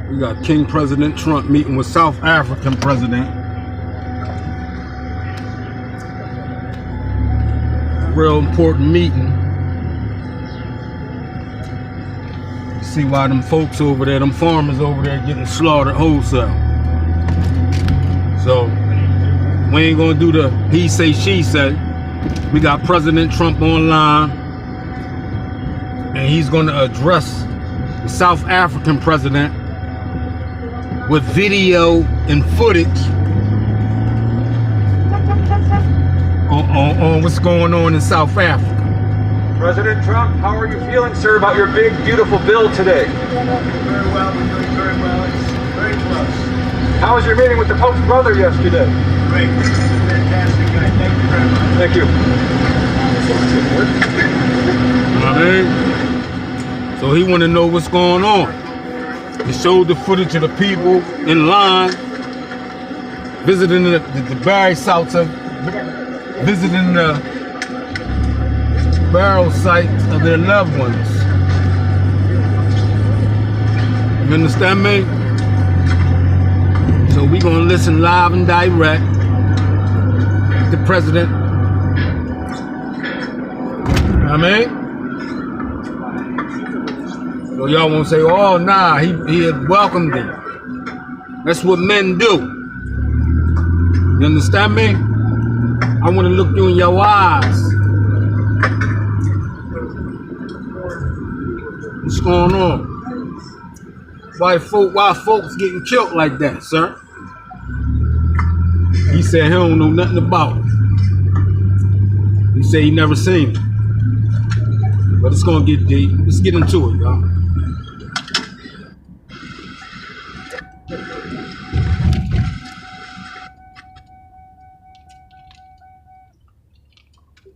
We got King President Trump meeting with South African President. Real important meeting. See why them folks over there, them farmers over there getting slaughtered wholesale. So we ain't gonna do the he say, she say. We got President Trump online, and he's gonna address the South African president with video and footage on what's going on in South Africa. President Trump, how are you feeling, sir, about your big, beautiful bill today? Very well, we're doing very well. It's very close. How was your meeting with the Pope's brother yesterday? Great. Fantastic guy. Thank you very much. Thank you. So he want to know what's going on. He showed the footage of the people in line, visiting the burial sites, visiting the burial sites of their loved ones. You understand me? So we gonna listen live and direct. The president. I mean, so y'all won't say, "Oh, nah, he had welcomed them." That's what men do. You understand me? I want to look you in your eyes. What's going on? Why folks getting killed like that, sir? He said he don't know nothing about it. He said he never seen it. But it's gonna get deep. Let's get into it, y'all.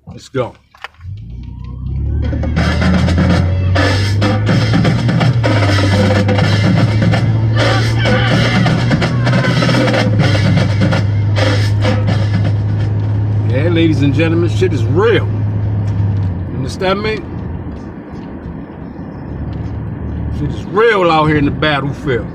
Let's go. Yeah, ladies and gentlemen, shit is real. You understand me? Shit is real out here in the battlefield.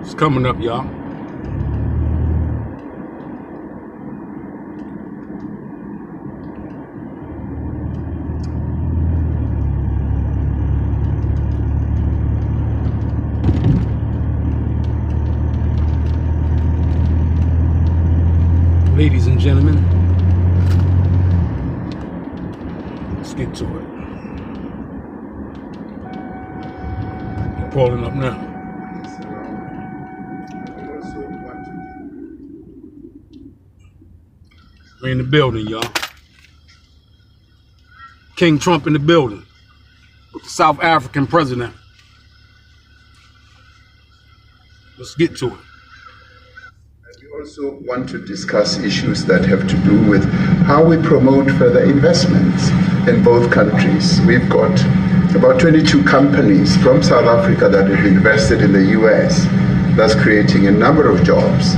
It's coming up, y'all. Ladies and gentlemen, let's get to it. I'm pulling up now. We're in the building, y'all. King Trump in the building with the South African president. Let's get to it. We also want to discuss issues that have to do with how we promote further investments in both countries. We've got about 22 companies from South Africa that have invested in the US. That's creating a number of jobs.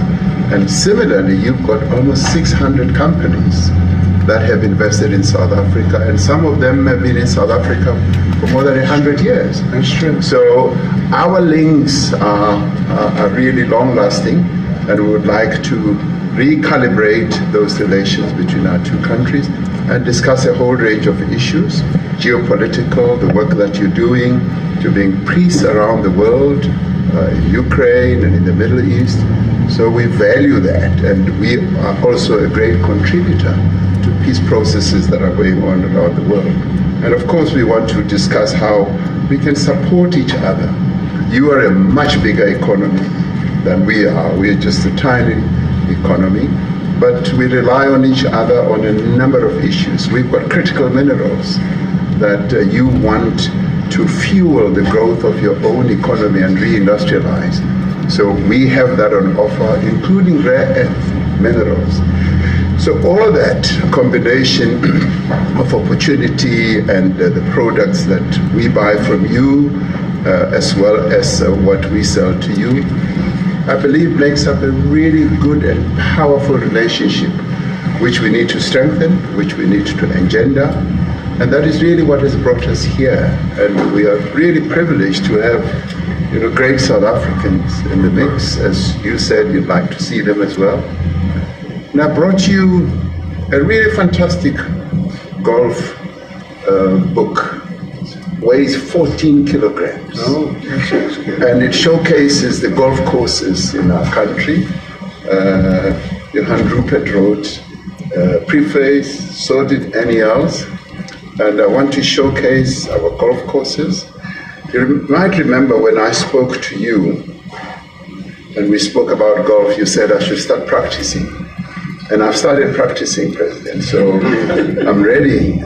And similarly, you've got almost 600 companies that have invested in South Africa, and some of them have been in South Africa for more than 100 years. That's true. So our links are really long-lasting, and we would like to recalibrate those relations between our two countries and discuss a whole range of issues, geopolitical, the work that you're doing to bring peace around the world, in Ukraine and in the Middle East. So we value that, and we are also a great contributor to peace processes that are going on around the world. And of course, we want to discuss how we can support each other. You are a much bigger economy than we are. We're just a tiny economy, but we rely on each other on a number of issues. We've got critical minerals that you want to fuel the growth of your own economy and reindustrialize. So we have that on offer, including rare earth minerals. So all of that combination of opportunity and the products that we buy from you as well as what we sell to you, I believe makes up a really good and powerful relationship, which we need to strengthen, which we need to engender. And that is really what has brought us here. And we are really privileged to have great South Africans in the mix. As you said, you'd like to see them as well. And I brought you a really fantastic golf book. Weighs 14 kilograms. Oh, that sounds good. And it showcases the golf courses in our country. Johan Rupert wrote preface, so did Annie Els. And I want to showcase our golf courses. You might remember when I spoke to you and we spoke about golf, you said I should start practicing. And I've started practicing, President, so I'm ready.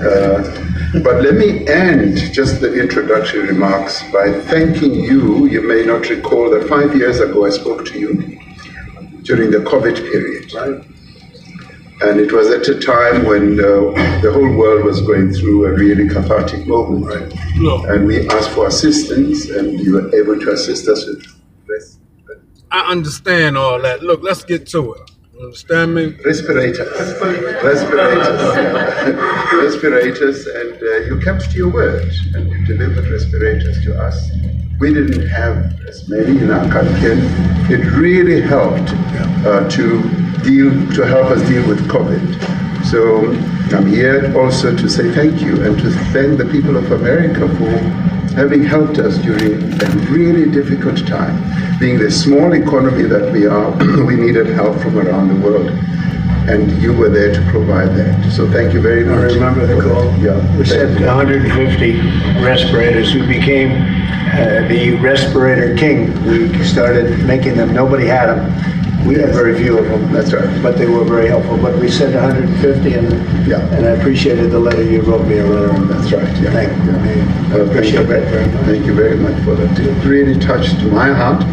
But let me end just the introductory remarks by thanking you. You may not recall that 5 years ago I spoke to you during the COVID period. Right. And it was at a time when the whole world was going through a really cathartic moment. Right. Look, And we asked for assistance, and you were able to assist us with this. I understand all that. Look, let's get to it. You understand me? Respirators, and you kept to your word, and you delivered respirators to us. We didn't have as many in our country, and it really helped to help us deal with COVID. So I'm here also to say thank you and to thank the people of America for having helped us during a really difficult time. Being the small economy that we are, we needed help from around the world. And you were there to provide that. So thank you very much. I remember the call. Yeah. We sent 150 respirators. We became the respirator king. We started making them. Nobody had them. We had very few of them. That's right. But they were very helpful. But we sent 150, and I appreciated the letter you wrote me. A letter. That's right. Yeah. Thank you. Yeah. I appreciate that very much. Thank you very much for that. It really touched my heart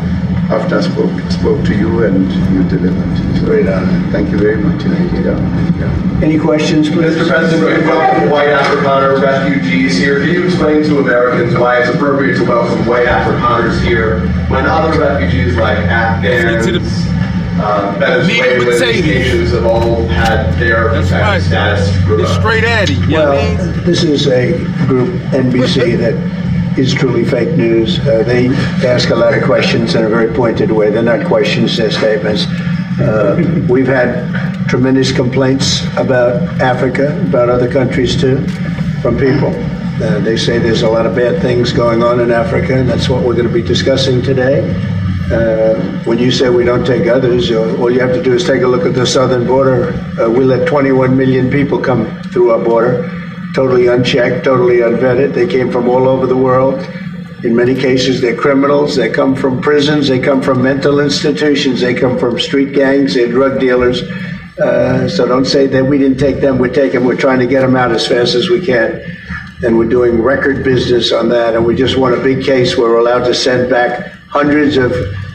after I spoke to you and you delivered. So, Great honor. Thank you very much. Yeah. Any questions, please? Mr. President, we welcome white Afrikaner refugees here. Can you explain to Americans why it's appropriate to welcome white Afrikaners here when other refugees like Afghans, Venezuelans, Asians have all had their protected status? It's straight at it. You know what I mean? This is a group, NBC, that is truly fake news. They ask a lot of questions in a very pointed way. They're not questions, they're statements. We've had tremendous complaints about Africa, about other countries too, from people. They say there's a lot of bad things going on in Africa, and that's what we're going to be discussing today. When you say we don't take others, all you have to do is take a look at the southern border. We let 21 million people come through our border, totally unchecked, totally unvetted. They came from all over the world. In many cases, they're criminals. They come from prisons. They come from mental institutions. They come from street gangs. They're drug dealers. So don't say that we didn't take them. We're trying to get them out as fast as we can. And we're doing record business on that. And we just won a big case where we're allowed to send back hundreds of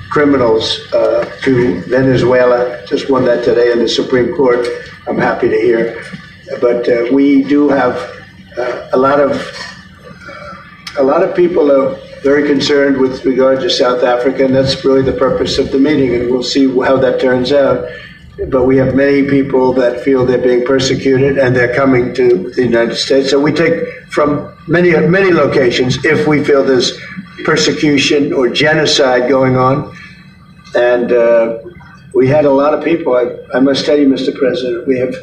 criminals to Venezuela. Just won that today in the Supreme Court. I'm happy to hear. But we do have a lot of people are very concerned with regard to South Africa, and that's really the purpose of the meeting, and we'll see how that turns out. But we have many people that feel they're being persecuted, and they're coming to the United States. So we take from many locations if we feel there's persecution or genocide going on. And we had a lot of people. I must tell you, Mr. President, we have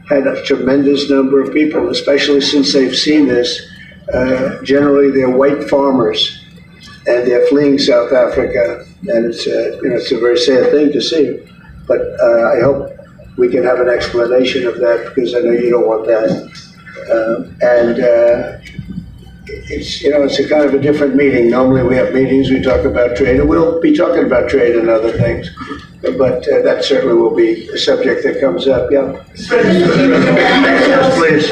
had a tremendous number of people, especially since they've seen this. Generally, they're white farmers, and they're fleeing South Africa, and it's a very sad thing to see. But I hope we can have an explanation of that, because I know you don't want that. It's a kind of a different meeting. Normally, we have meetings, we talk about trade, and we'll be talking about trade and other things. But that certainly will be a subject that comes up. Yeah. Yes, please.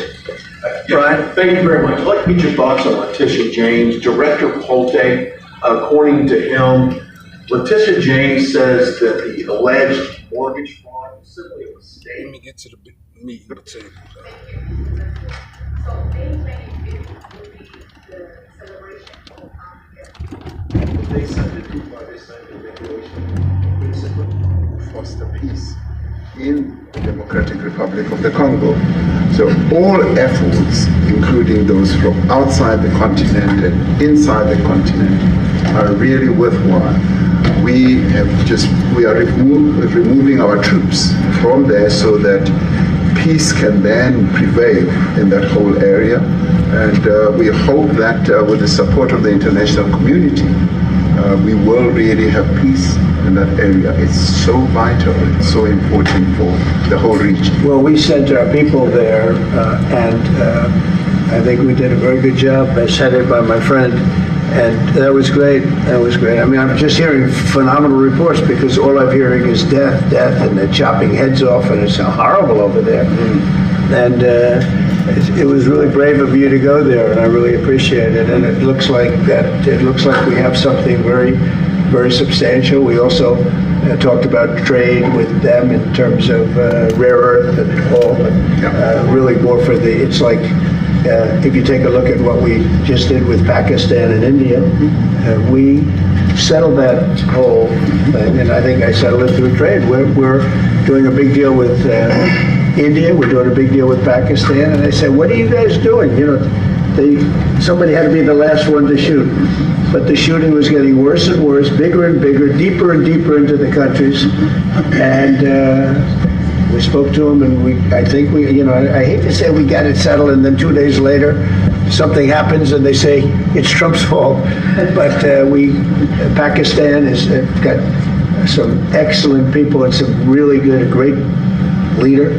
Brian? Thank you very much. I'd like to get your thoughts on Letitia James. Director Polte, according to him, Letitia James says that the alleged mortgage fraud was simply a mistake. Let me get to the big meat and potatoes. So May 25th will be the celebration of they signed a two-party declaration principle. Foster peace in the Democratic Republic of the Congo. So all efforts, including those from outside the continent and inside the continent, are really worthwhile. We are removing our troops from there so that peace can then prevail in that whole area. And we hope that with the support of the international community, we will really have peace in that area. It's so vital, it's so important for the whole region. Well, we sent our people there, and I think we did a very good job, as headed by my friend, and that was great. That was great. I mean, I'm just hearing phenomenal reports because all I'm hearing is death, and they're chopping heads off, and it's horrible over there. And it was really brave of you to go there, and I really appreciate it. And it looks like we have something very, very substantial. We also talked about trade with them in terms of rare earth and all, but really more for it's like if you take a look at what we just did with Pakistan and India, we settled that whole thing, and I think I settled it through trade. We're doing a big deal with India, we're doing a big deal with Pakistan, and I said, what are you guys doing? You know, somebody had to be the last one to shoot, but the shooting was getting worse and worse, bigger and bigger, deeper and deeper into the countries, and we spoke to them, and I think I hate to say we got it settled, and then 2 days later, something happens, and they say it's Trump's fault. But Pakistan has got some excellent people and some really good, a great leader.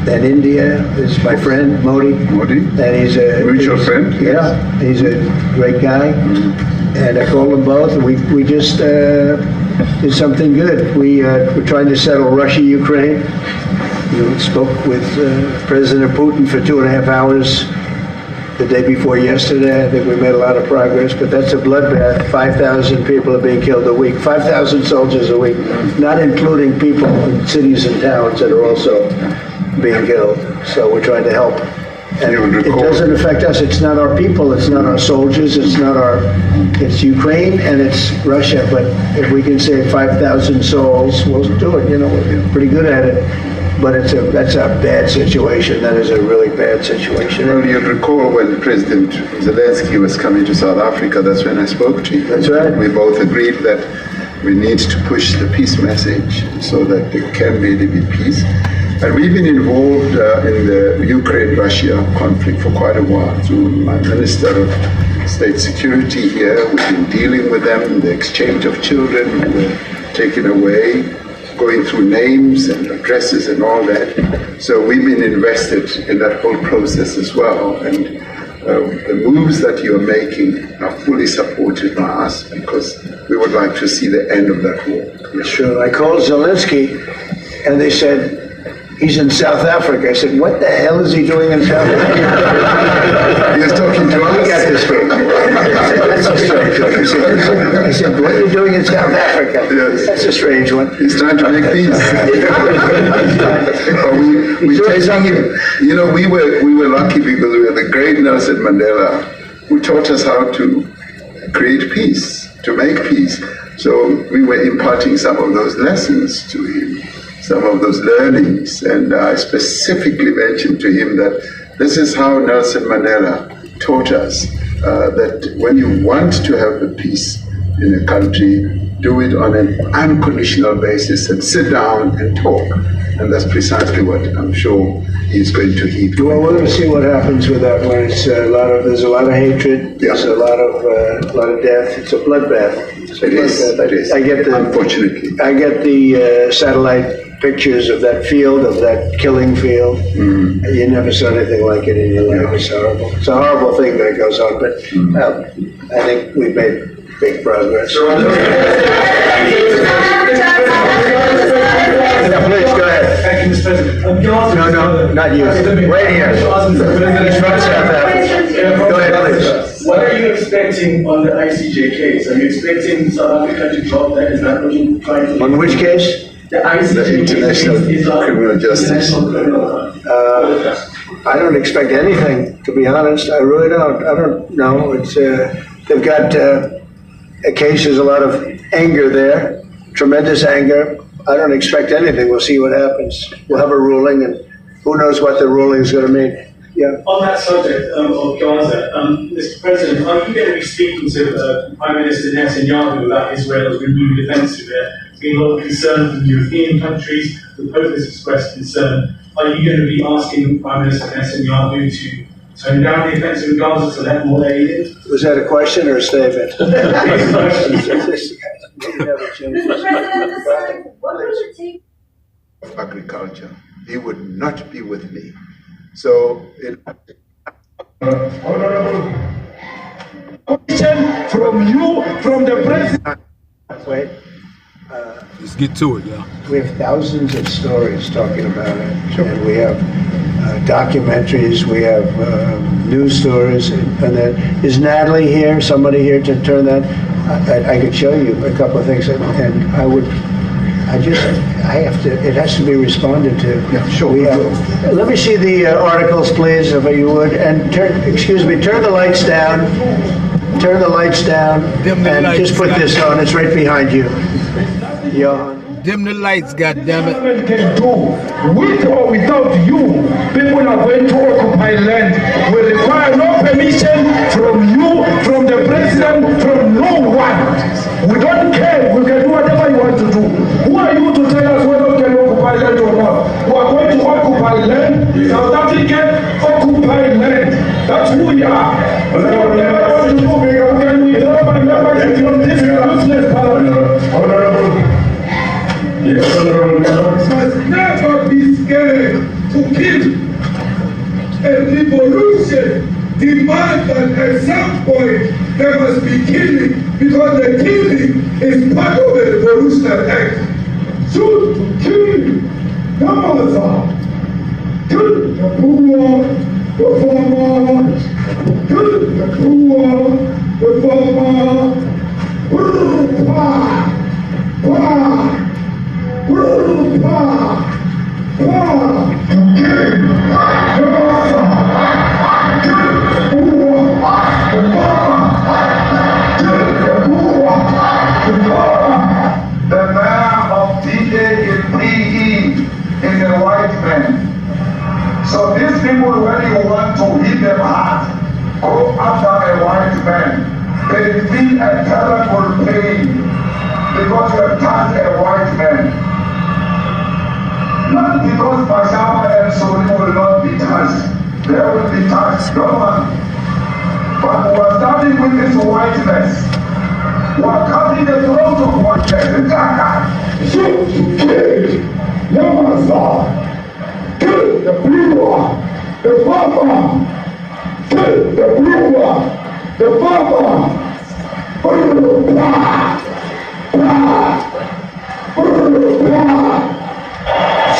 And India is my friend Modi, and he's a mutual friend. Yeah, he's a great guy. And I called them both, and we just did something good. We're trying to settle Russia, Ukraine. We spoke with President Putin for 2.5 hours the day before yesterday. I think we made a lot of progress, but that's a bloodbath. 5,000 people are being killed a week, 5,000 soldiers a week, not including people in cities and towns that are also being killed. So we're trying to help. And it doesn't affect us. It's not our people. It's not our soldiers. It's Ukraine and it's Russia. But if we can save 5,000 souls, we'll do it. You know, we're pretty good at it. But that's a bad situation. That is a really bad situation. Well, you'll recall when President Zelensky was coming to South Africa, that's when I spoke to you. That's right. We both agreed that we need to push the peace message so that there can really be peace. And we've been involved in the Ukraine-Russia conflict for quite a while through my Minister of State Security here. We've been dealing with them, the exchange of children who were taken away, going through names and addresses and all that. So we've been invested in that whole process as well. And the moves that you're making are fully supported by us because we would like to see the end of that war. Sure. I called Zelensky and they said, he's in South Africa. I said, what the hell is he doing in South Africa? He was talking to us. I got this straight. That's a strange one. I said, what are you doing in South Africa? Yes. That's a strange one. He's trying to make peace. we taking him. You know, we were lucky because we had the great Nelson Mandela who taught us how to create peace, to make peace. So we were imparting some of those lessons to him, some of those learnings, and I specifically mentioned to him that this is how Nelson Mandela taught us that when you want to have the peace in a country, do it on an unconditional basis and sit down and talk. And that's precisely what I'm sure he's going to heed. Well, we're going to see what happens with that when it's there's a lot of hatred, there's a lot of death. It's a bloodbath. It is. Unfortunately. I get the satellite pictures of that field, of that killing field. Mm. You never saw anything like it in your life. It's horrible. It's a horrible thing that goes on, but I think we've made big progress. Yeah, please, go ahead. Thank you, Mr. President. No, not you. Right here. He's from South Africa. Go ahead, please. What are you expecting on the ICJ case? Are you expecting South Africa to drop that? Is that what you're trying to do? On which case? The ICJ The International Criminal Justice. I don't expect anything, to be honest. I really don't. I don't know. It's they've got case, there's a lot of anger there, tremendous anger. I don't expect anything. We'll see what happens. We'll have a ruling, and who knows what the ruling is going to mean. Yeah. On that subject of Gaza, Mr. President, are you going to be speaking to Prime Minister Netanyahu about Israel's renewed offensive there? There's been a lot of concern from European countries. The Pope has expressed concern. Are you going to be asking Prime Minister Netanyahu to tone down the offensive in Gaza to let more aid in? Was that a question or a statement? Mr. President, what would it take? Of agriculture, he would not be with me. So Honorable question from you, from the president. Wait. Let's get to it, y'all. We have thousands of stories talking about it, and we have documentaries, we have news stories, and then is Natalie here? Somebody here to turn that? I could show you a couple of things, and it has to be responded to. Yeah, sure. Let me see the articles, please, if you would, and turn the lights down. Turn the lights down, and just put this on. It's right behind you. Johan. Dim the lights, goddammit. Government can do with or without you. People are going to occupy land. We require no permission from you, from the president, from no one. We don't care. We can do whatever you want to do. Who are you to tell us whether we can occupy land or not? We are going to occupy land. South African occupy land. That's who we are. Can we drop our members from this useless parliament? Honorable. Yes, Honorable. Must never be scared to kill. A revolution demands that at some point there must be killing, because the killing is part of the revolutionary act. Shoot to kill. Come on, sir. Kill the poor, the farmer. Kill the poor, the farmer. the man of D-Day in PE is a white man. So these people, when you want to hit them hard, go after a white man. They feel a terrible pain because you have touched a white man. Not because Bashar and Soli will not be touched. They will be touched, no one. But we are starting with this whiteness. We are cutting the throat of whiteness. Shoot to kill. Yamasa. Kill the blue one. The farmer. Kill the blue one. The farmer.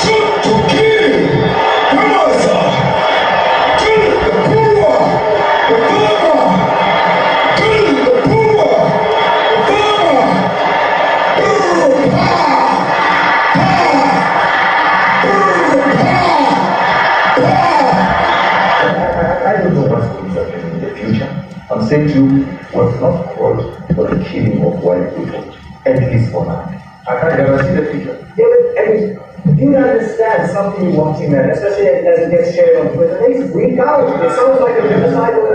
Shoot to kill. Yamasa. Kill the poor. The farmer. Kill the poor. The farmer. I don't know what's going to happen in the future. I'm saying to you, was not called for the killing of white people, at least for now. I can't ever see the future. Yeah, do you understand something you watching that, especially as it gets shared on Twitter? They freak out. It sounds like a genocidal.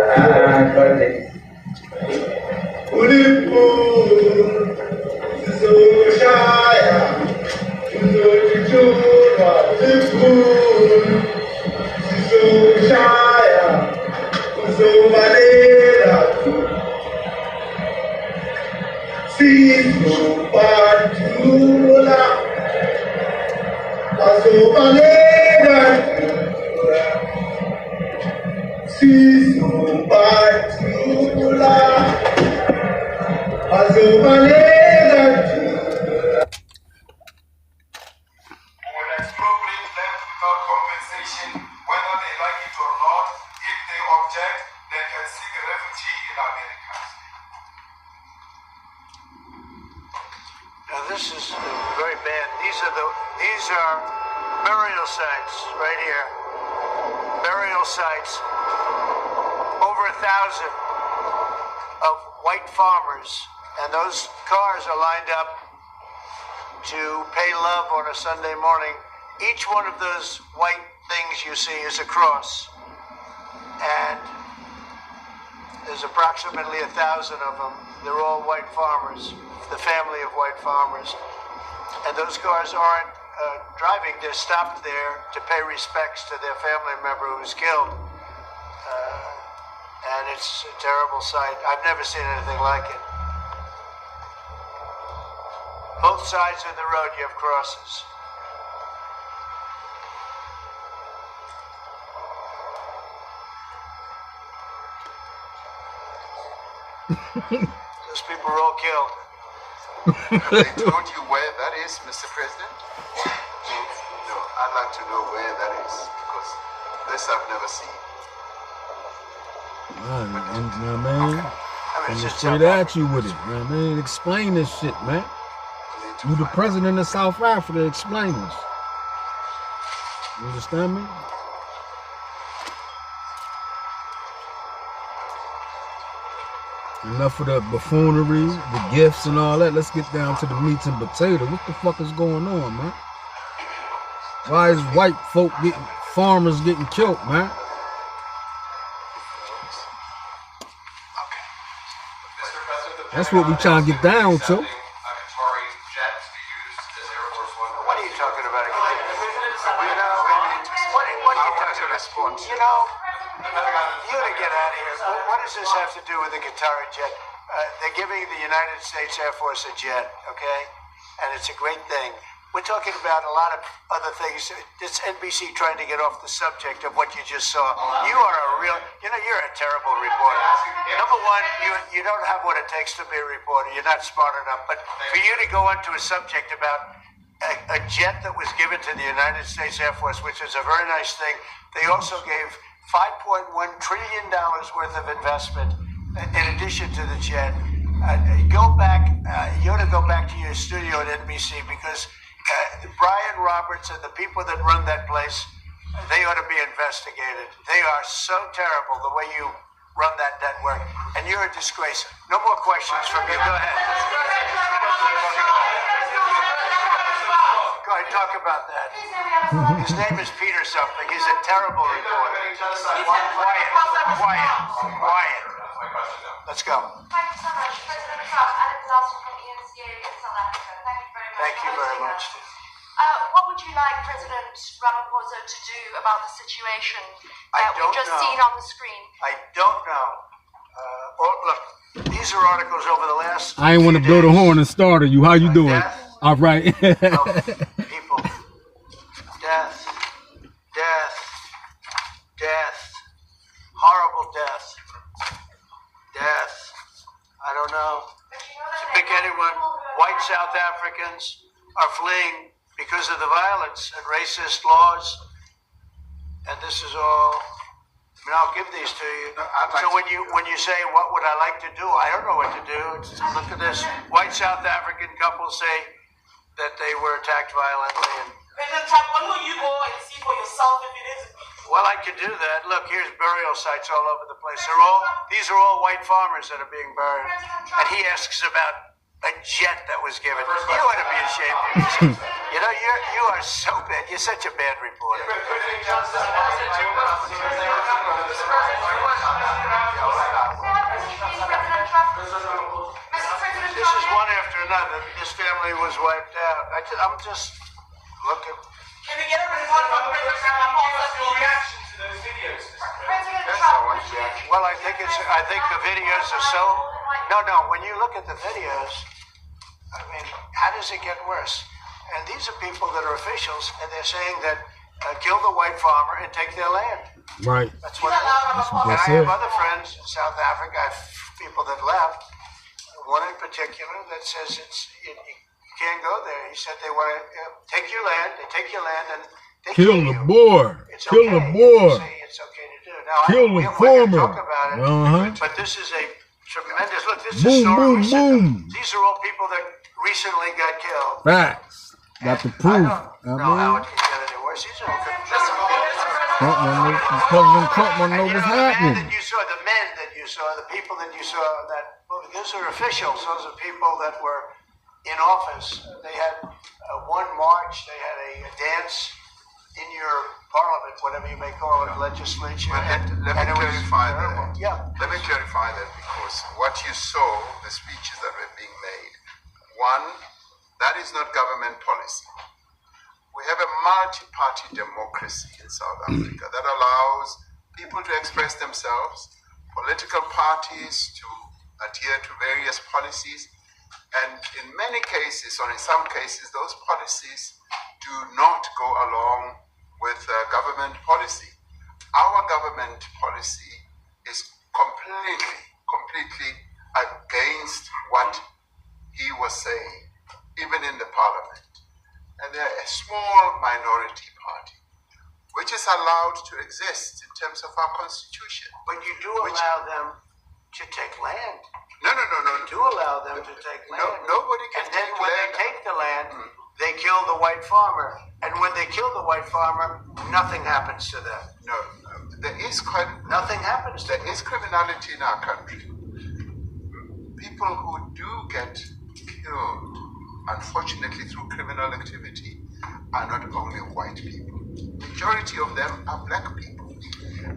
This is very bad. These are burial sites right here. Burial sites. Over 1,000 of white farmers And those cars are lined up to pay love on a Sunday morning. Each one of those white things you see is a cross. And there's approximately 1,000 of them. They're all white farmers, the family of white farmers. And those cars aren't driving, they're stopped there to pay respects to their family member who was killed. And it's a terrible sight. I've never seen anything like it. Both sides of the road you have crosses. Those people were all killed. They told you where that is, Mr. President? No, I'd like to know where that is, because this I've never seen. Man, I'm just straight at you with it, man. Explain this shit, man. You the president of South Africa, explain this. You understand me? Enough of the buffoonery, the gifts and all that. Let's get down to the meats and potatoes. What the fuck is going on, man? Why is white folk farmers getting killed, man? That's what we trying to get down to. What are you talking about? What are you talking about? You know, you gotta get out of here. What does this have to do with the Qatari jet? They're giving the United States Air Force a jet, okay? And it's a great thing. We're talking about a lot of other things. This NBC trying to get off the subject of what you just saw. You are a real, you're a terrible reporter. Number one, you don't have what it takes to be a reporter. You're not smart enough. But for you to go onto a subject about a jet that was given to the United States Air Force, which is a very nice thing. They also gave $5.1 trillion worth of investment in addition to the jet. Go back, you ought to go back to your studio at NBC, because Brian Roberts and the people that run that place, they ought to be investigated. They are so terrible the way you run that network, and you're a disgrace. No more questions from you. Go ahead. Go ahead, talk about that. His name is Peter something. He's a terrible reporter. Quiet. Let's go. Thank you so much. President Trump, Alex Larson from ENCA in South Africa. Thank you very much. What would you like President Ramaphosa to do about the situation that we've just seen on the screen? I don't know. Look, these are articles over the last. I ain't want to blow the horn and startle you. How you doing? All right. People. Death. Horrible death. I don't know. To pick anyone, white South Africans are fleeing because of the violence and racist laws. And this is all, I'll give these to you. So when you say, what would I like to do? I don't know what to do. Look at this. White South African couple say that they were attacked violently. And, President Trump, when will you go and see for yourself if it is? well, I could do that. Look, here's burial sites all over the place. These are all white farmers that are being buried. And he asks about a jet that was given. You ought to be ashamed of yourself. You know, you are so bad. You're such a bad reporter. This is one after another. This family was wiped out. I'm just looking. Can we get a report from President Ramaphosa? Your reaction to those videos, President Trump, Well, I think the videos are so. No. When you look at the videos, I mean, how does it get worse? And these are people that are officials, and they're saying that kill the white farmer and take their land. Right. That's what. And I have other friends in South Africa. I have people that left. One in particular that says you can't go there. He said they want to take your land. They take your land and they kill the you. boy. Kill the boy. It's okay to do. Now, Kill the farmer. Talk about it, but this is a tremendous. Look, this is boom. These are all people that recently got killed. Facts. Got the proof. I don't know how it can get any worse. These are President Trump want to know what's happening. the men that you saw, the people that you saw in that movie. those are officials. Those are people that were in office. They had one march. They had a dance in your parliament, whatever you may call it, legislature. Let me clarify that. Yeah. Let me clarify that, because what you saw, the speeches that were being made, one, that is not government policy. We have a multi-party democracy in South Africa that allows people to express themselves, political parties to adhere to various policies, and in many cases, or in some cases, those policies do not go along with government policy. Our government policy is completely against what he was saying, even in the parliament. And they're a small minority party, which is allowed to exist in terms of our constitution. But you do allow them to take land. No. You do allow them to take land. Nobody can And then take when land. they take the land, they kill the white farmer. And when they kill the white farmer, nothing happens to them. No. Nothing happens to them. There is criminality in our country. People who do get killed, unfortunately, through criminal activity, are not only white people. Majority of them are black people.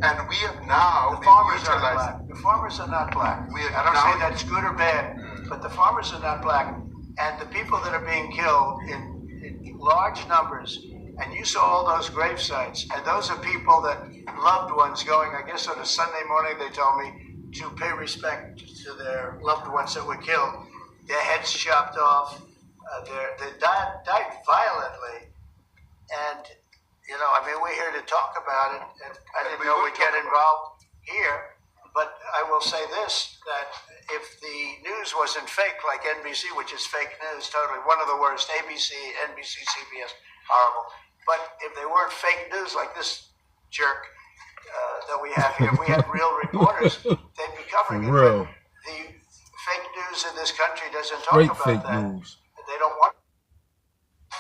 And we have now The farmers are black. The farmers are not black. I don't say that's good or bad, but the farmers are not black. And the people that are being killed in large numbers, and you saw all those grave sites, and those are people that loved ones going, I guess on a Sunday morning, they told me, to pay respect to their loved ones that were killed. Their heads chopped off. They died violently. And, you know, I mean, we're here to talk about it, and I didn't know we'd get involved here. But I will say this, that if the news wasn't fake, like NBC, which is fake news, totally, one of the worst, ABC, NBC, CBS, horrible. But if they weren't fake news like this jerk that we have here, if we had real reporters, they'd be covering it. real. But the fake news in this country doesn't talk Straight about fake that. news. They don't want.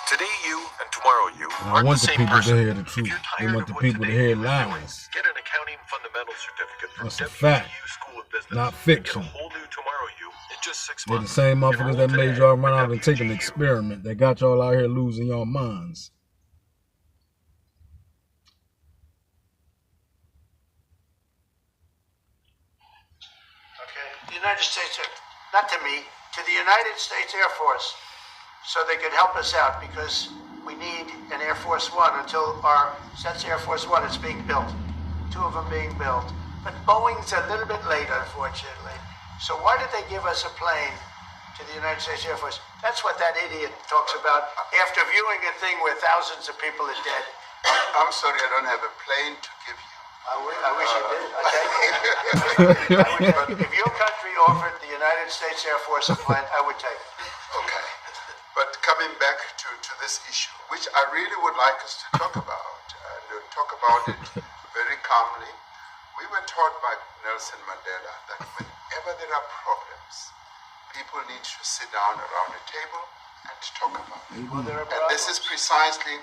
Today you and tomorrow you I aren't want the the same people person. to hear the If truth. you're They tired want of the what people to today hear you are doing, lies. get an accounting fundamentals certificate from That's a WVU fact. School of Business. Not Get fiction. a whole new tomorrow you in just 6 They're the months. same motherfuckers that Enroll made today y'all run at out and take an WVU. experiment. They got y'all out here losing your minds. Okay. The United States, not to me, to the United States Air Force, so they could help us out, because we need an Air Force One until that's Air Force One is being built. 2 of them being built. But Boeing's a little bit late, unfortunately. So why did they give us a plane to the United States Air Force? That's what that idiot talks about after viewing a thing where thousands of people are dead. I'm sorry, I don't have a plane to give you. I wish I did. If your country offered the United States Air Force a plane, I would take it. Okay. But coming back to this issue, which I really would like us to talk about, and talk about it very calmly. We were taught by Nelson Mandela that whenever there are problems, people need to sit down around a table and talk about it. And this is precisely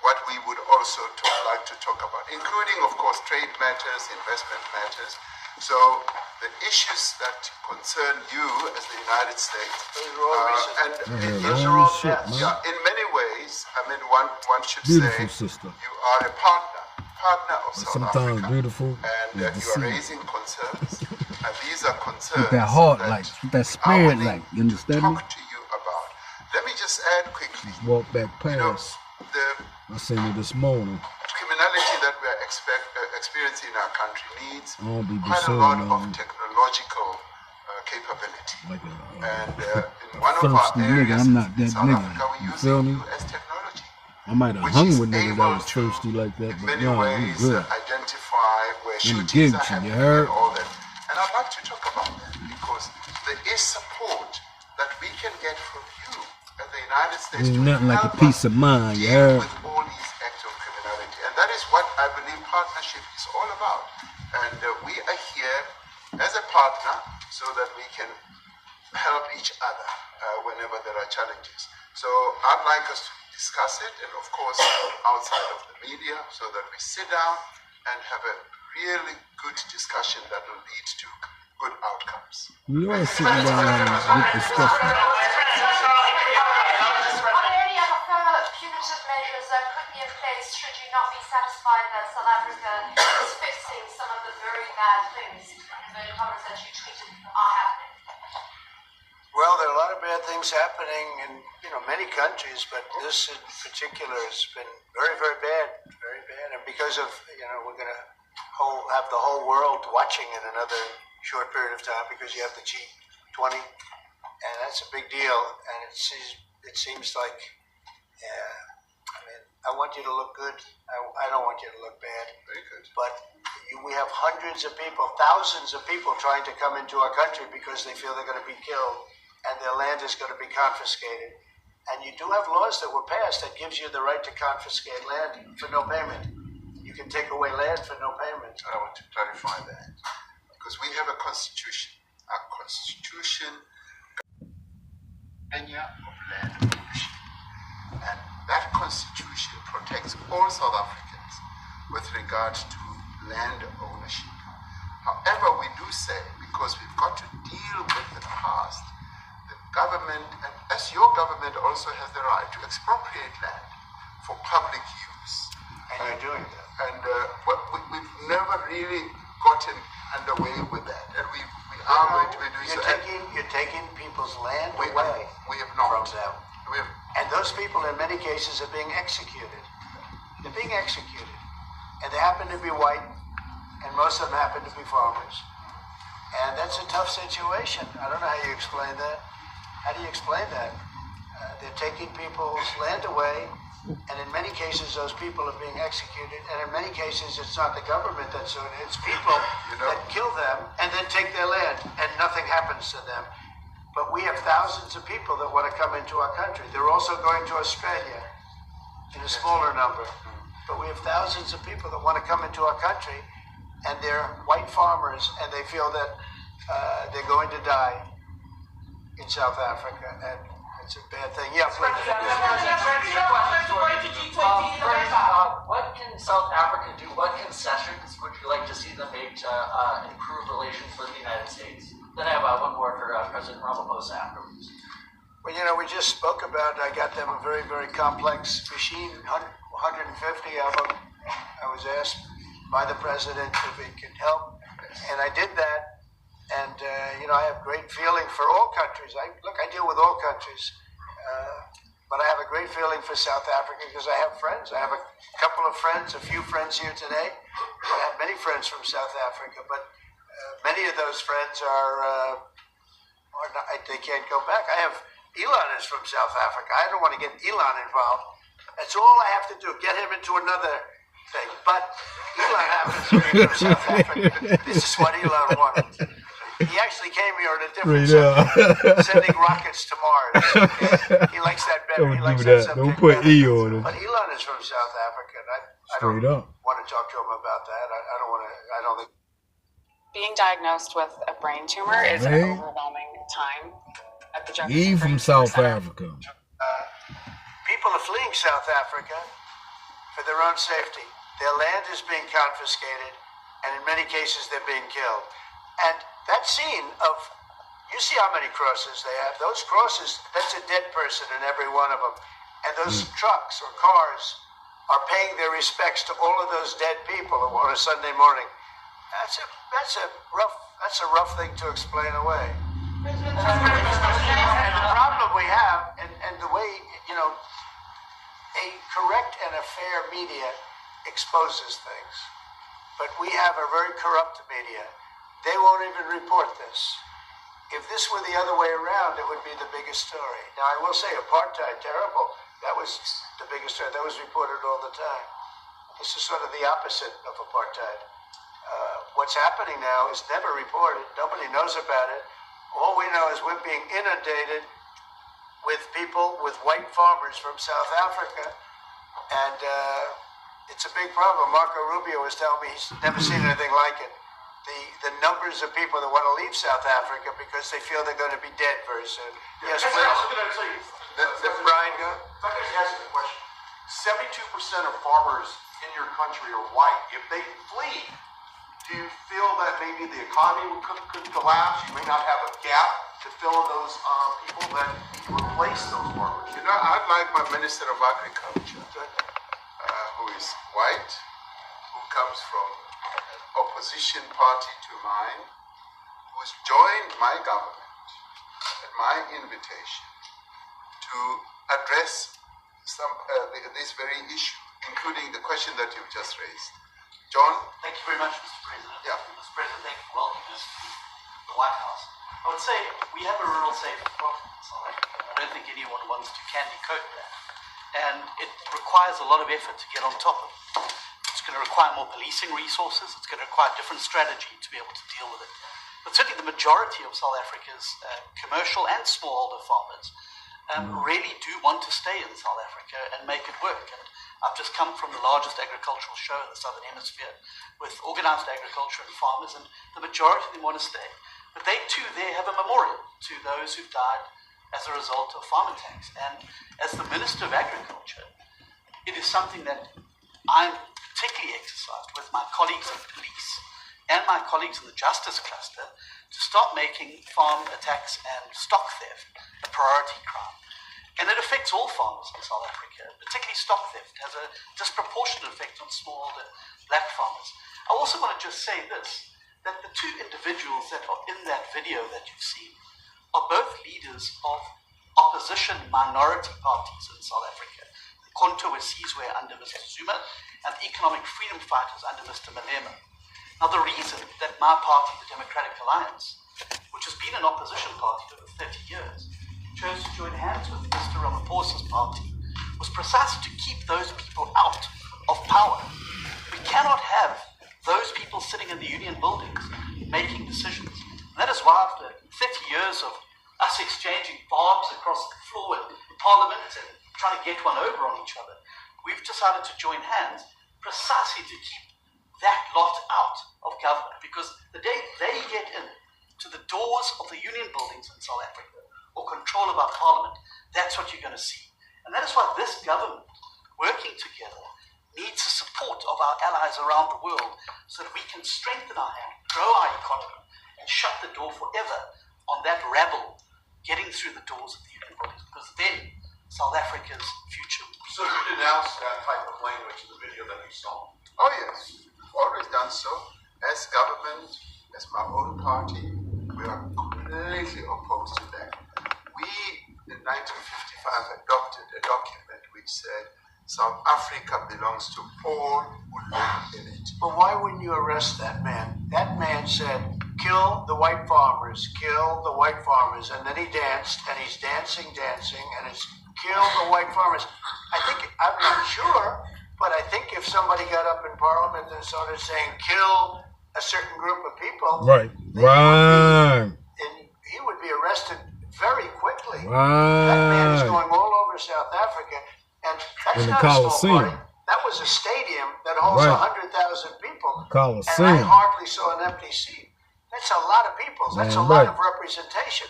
what we would also like to talk about, including, of course, trade matters, investment matters. So the issues that concern you as the United States, Those are all deaths. yeah, in many ways, I mean, one should Beautiful say sister. you are a partner of South Sometimes Africa, beautiful and is you are deceit. raising concerns, and these are concerns With that heart, that like, with that are spirit, willing like, you understand to me? talk to you about. Let me just add quickly, Walk back you know, past. the I seen it this morning. criminality that we are experiencing in our country needs I don't be quite a lot discerning of on technological capability. like And a in one of our thirsty nigga. areas I'm not in that South nigga. Africa, we You use feel me? US technology, I might have which hung is with niggas that able was to, thirsty like that, in but many no, we ways, good. identify where Let me shootings give are it to you, happening heard? and all that. And I'd like to talk about that because there is support that we can get from you as the United States There's to nothing like a help peace us of mind, you deal heard? with all these acts of criminality. And that is what I believe partnership is all about. And we are here as a partner so that we can help each other whenever there are challenges. So I'd like us to discuss it, and of course outside of the media, so that we sit down and have a really good discussion that will lead to good outcomes. We are sitting down with discussion. Are there any other further punitive measures that could be in place should you not be satisfied that South Africa is fixing some of the very bad things that you tweeted are happening? Well, there are a lot of bad things happening in many countries, but this in particular has been very, very bad, very bad. And because of we're going to have the whole world watching in another short period of time because you have the G20, and that's a big deal. And it seems like, I want you to look good. I don't want you to look bad. Very good. But we have hundreds of people, thousands of people trying to come into our country because they feel they're going to be killed and their land is going to be confiscated. And you do have laws that were passed that gives you the right to confiscate land for no payment. You can take away land for no payment. I want to clarify that because we have a constitution. Our constitution of land ownership. And that constitution protects all South Africans with regard to land ownership. However, we do say, because we've got to deal with the past, the government, and as your government also has the right to expropriate land for public use. And you're doing that. And we've never really gotten underway with that. And we are going to be doing so. You're taking people's land We away have not. from them. We have, And those people, in many cases, are being executed. They're being executed. And they happen to be white, and most of them happen to be farmers. And that's a tough situation. I don't know how you explain that. How do you explain that? They're taking people's land away, and in many cases, those people are being executed. And in many cases, it's not the government that's doing it. It's people that kill them and then take their land, and nothing happens to them. But we have thousands of people that want to come into our country. They're also going to Australia in a smaller number. But we have thousands of people that want to come into our country, and they're white farmers, and they feel that they're going to die in South Africa, and it's a bad thing. Yeah, please. What can South Africa do? What concessions would you like to see them make to improve relations with the United States? Then I have one more for President Ramaphosa afterwards. Well, we just spoke about, I got them a very, very complex machine, 150 of them. I was asked by the president if he could help, and I did that. And, I have great feeling for all countries. I deal with all countries, but I have a great feeling for South Africa because I have friends. I have a couple of friends, a few friends here today. I have many friends from South Africa, but many of those friends are not, they can't go back. I have Elon is from South Africa. I don't want to get Elon involved. That's all I have to do, get him into another thing. But Elon happens to be from South Africa. This is what Elon wanted. He actually came here on a different subject, sending rockets to Mars. He likes that better. Don't he likes do that. subject Don't put better. E on him. But Elon is from South Africa, and I Straight don't up. want to talk to him about that. I don't want to. I don't think. Being diagnosed with a brain tumor is an overwhelming time at the He from South Africa. People are fleeing South Africa for their own safety. Their land is being confiscated, and in many cases, they're being killed. And that scene of, you see how many crosses they have. Those crosses, that's a dead person in every one of them. And those trucks or cars are paying their respects to all of those dead people on a Sunday morning. That's a rough thing to explain away. And the problem we have, and the way, a correct and a fair media exposes things. But we have a very corrupt media. They won't even report this. If this were the other way around, it would be the biggest story. Now, I will say apartheid, terrible. That was the biggest story. That was reported all the time. This is sort of the opposite of apartheid. What's happening now is never reported. Nobody knows about it. All we know is we're being inundated with people, with white farmers from South Africa. And it's a big problem. Marco Rubio was telling me he's never seen anything like it. The numbers of people that want to leave South Africa because they feel they're going to be dead very soon. Yes, please. Brian, go. If I could just ask you a question. 72% of farmers in your country are white. If they flee to Do you feel that maybe the economy could collapse? You may not have a gap to fill in those people that replace those farmers. You know, I'd like my Minister of Agriculture, who is white, who comes from an opposition party to mine, who's joined my government at my invitation to address this very issue, including the question that you've just raised. John? Thank you very much, Mr. President. Yeah. Mr. President, thank you for welcoming us to the White House. I would say we have a rural safety problem in South Africa. I don't think anyone wants to candy coat that. And it requires a lot of effort to get on top of it. It's going to require more policing resources. It's going to require different strategy to be able to deal with it. But certainly the majority of South Africa's commercial and smallholder farmers really do want to stay in South Africa and make it work. And I've just come from the largest agricultural show in the Southern Hemisphere with organized agriculture and farmers, and the majority of them want to stay. But they too there have a memorial to those who've died as a result of farm attacks. And as the Minister of Agriculture, it is something that I'm particularly exercised with my colleagues in police and my colleagues in the justice cluster to stop making farm attacks and stock theft a priority crime. And it affects all farmers in South Africa, particularly stock theft. It has a disproportionate effect on smallholder black farmers. I also want to just say this, that the two individuals that are in that video that you've seen are both leaders of opposition minority parties in South Africa. The Konto Wesizwe under Mr. Zuma and the economic freedom fighters under Mr. Malema. Now the reason that my party, the Democratic Alliance, which has been an opposition party for over 30 years, chose to join hands with Mr. Ramaphosa's party was precisely to keep those people out of power. We cannot have those people sitting in the union buildings making decisions. And that is why after 30 years of us exchanging barbs across the floor in Parliament and trying to get one over on each other, we've decided to join hands precisely to keep that lot out of government. Because the day they get in to the doors of the union buildings in South Africa or control of our Parliament, that's what you're going to see. And that is why this government, working together, needs the support of our allies around the world so that we can strengthen our hand, grow our economy, and shut the door forever on that rabble getting through the doors of the union buildings, because then South Africa's future will be. So you denounced that type of language in the video that you saw? Oh yes, we've always done so. As government, as my own party, we are completely opposed to that. We, in 1955, adopted a document which said South Africa belongs to all who live in it. But why wouldn't you arrest that man? That man said, kill the white farmers, kill the white farmers. And then he danced, and he's dancing, and it's kill the white farmers. I'm not sure, but I think if somebody got up in Parliament and started saying, kill a certain group of people, right, and he would be arrested very quickly. Right. That man is going all over South Africa, and that's not a small party. That was a stadium that holds 100,000 people, Coliseum. and I hardly saw an empty seat. That's a lot of people. That's a lot of representation.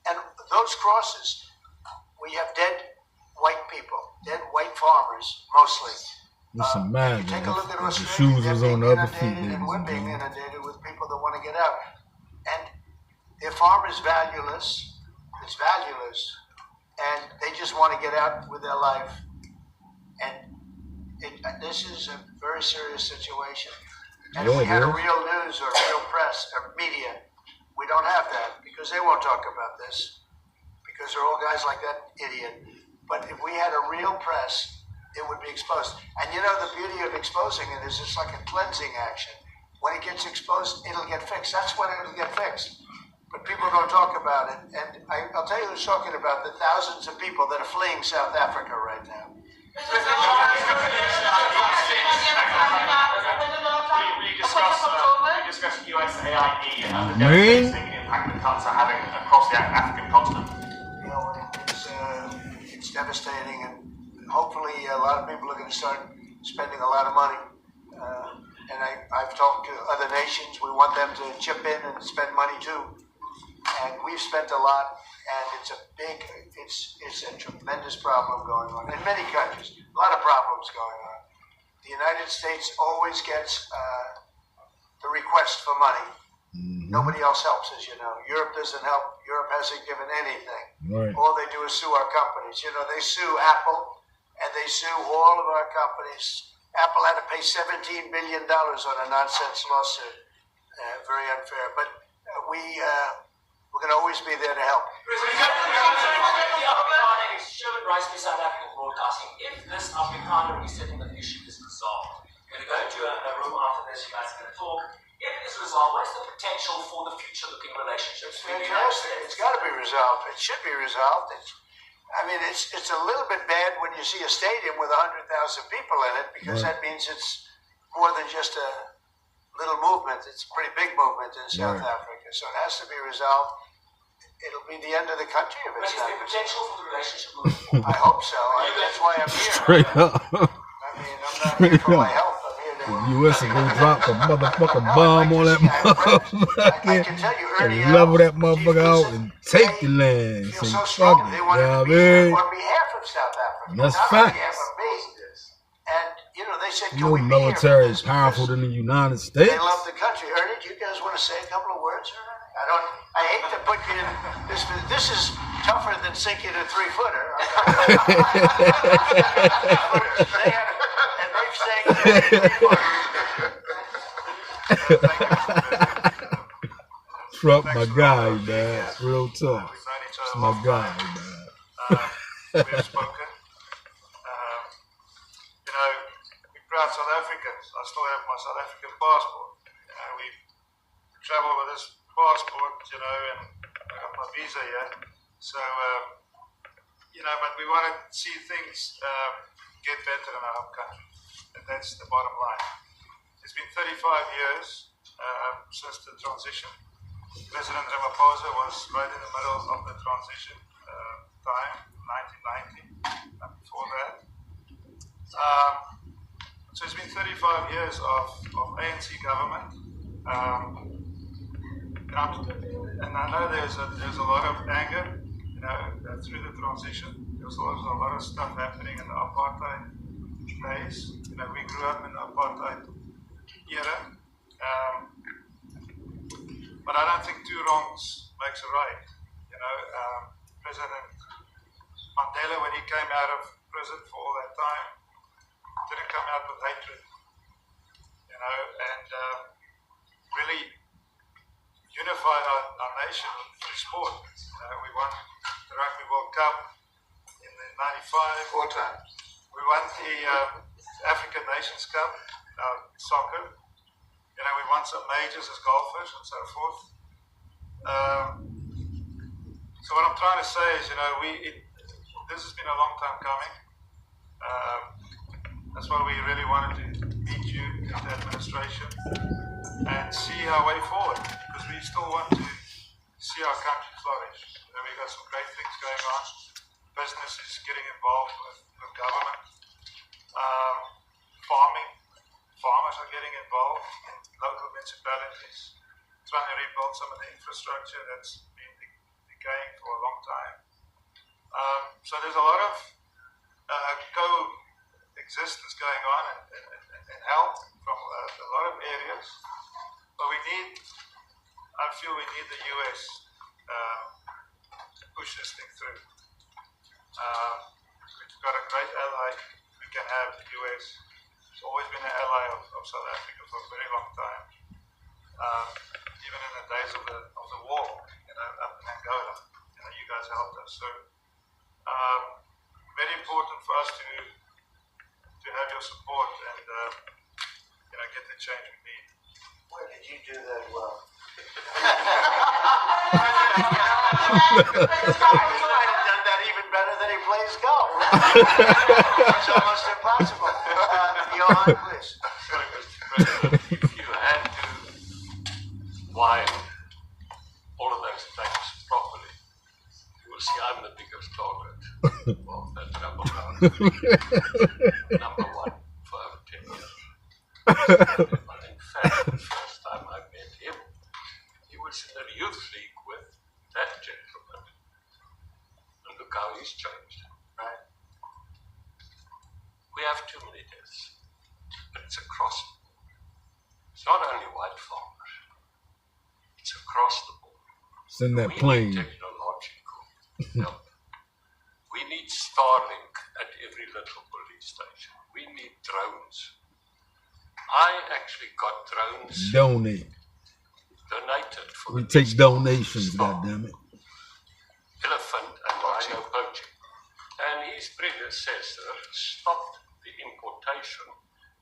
And those crosses, we have dead white people, dead white farmers, mostly. Just imagine take a look at if the Australia, shoes was on the other feet. and we're being inundated with people that want to get out. And their farm is valueless. It's valueless. And they just want to get out with their life. And this is a very serious situation. And if we had a real news or real press or media, we don't have that because they won't talk about this because they're all guys like that idiot. But if we had a real press, it would be exposed. And you know, the beauty of exposing it is it's like a cleansing action. When it gets exposed, it'll get fixed. That's when it'll get fixed. But people don't talk about it. And I'll tell you who's talking about the thousands of people that are fleeing South Africa right now. We discussed USAID and the devastating impact the cuts are having across the African continent. You know, it's devastating, and hopefully a lot of people are going to start spending a lot of money. And I've talked to other nations. We want them to chip in and spend money too. And we've spent a lot, and it's a tremendous problem going on in many countries. A lot of problems going on. The United States always gets the to request for money. Nobody else helps, as you know. Europe doesn't help. Europe hasn't given anything. Right. All they do is sue our companies. You know, they sue Apple and they sue all of our companies. Apple had to pay $17 billion on a nonsense lawsuit. Very unfair. But we're going to always be there to help. Should rise to South African broadcasting if this Afrikaner resettlement issue is resolved. We're going to go into a room after this. You guys are going to talk. If it is resolved, what's the potential for the future-looking relationships? Fantastic. It's got to be resolved. It should be resolved. It's a little bit bad when you see a stadium with 100,000 people in it, because that means it's more than just a little movement. It's a pretty big movement in South Africa. So it has to be resolved. It'll be the end of the country if it's not. But is there potential for the relationship moving forward? I hope so. That's why I'm here. Straight up. I'm not here for my health. The U.S. is gonna drop a motherfucking bomb on that motherfucker and level that motherfucker out and take the land. Say fuck it, you know what I mean? On behalf of South Africa, that's not facts. on behalf of me. And they said, you know, military is powerful than the United States. They love the country. Ernie, do you guys want to say a couple of words? I hate to put you in this. This is tougher than sinking a 3-footer. Trump, my guy, man. Real talk. It's my guy, man. We've spoken. We're proud South Africans. I still have my South African passport. We travel with this passport, and I got my visa here. So, but we want to see things get better in our home country. And that's the bottom line. It's been 35 years since the transition. President Ramaphosa was right in the middle of the transition time, 1990, and before that. So it's been 35 years of ANC government. And I know there's a lot of anger, through the transition. There was a lot of stuff happening in the apartheid days. We grew up in the apartheid era. But I don't think two wrongs makes a right. President Mandela, when he came out of prison for all that time, didn't come out with hatred, and really unified our nation through sport. We won the Rugby World Cup in the 95. 4 times. We won the African Nations Cup, soccer. We won some majors as golfers and so forth. So what I'm trying to say is, this has been a long time coming. That's why we really wanted to meet you in the administration and see our way forward, because we still want to see our country flourish. We've got some great things going on. Business is getting involved with government. Farmers are getting involved in local municipalities, trying to rebuild some of the infrastructure that's been decaying for a long time. So there's a lot of coexistence going on and help from a lot of areas. But I feel we need the US to push this thing through. We've got a great ally we can have, the US. It's always been an ally of South Africa for a very long time. Even in the days of the war, up in Angola, you guys helped us. So very important for us to have your support and get the change we need. Where did you do that well? You might have done that even better than he plays golf. It's almost impossible. Johan, please. If you had to wire all of those things properly, you will see I'm the biggest target of that number one for over 10 years. But in fact, the first time I met him, he was in the youth league with that gentleman. And look how he's changed. Right? We have too many deaths, but it's across. It's not only white farmers. Send that plane. Technological help. We need Starlink at every little police station. We need drones. I actually got drones Donate. donated for We take donations, goddammit. elephant and rhino poaching. And his predecessor stopped the importation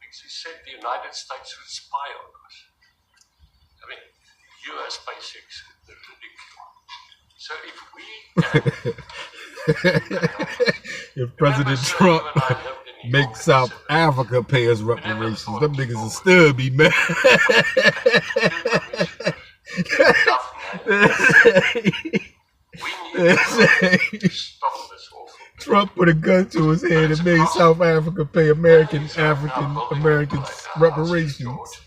because he said the United States would spy on us. I mean, US basics, the ridicule. So if we can... If President Trump makes South Africa pay us reparations, them niggas will still be mad. Trump put a gun to his head and made South Africa pay African Americans reparations.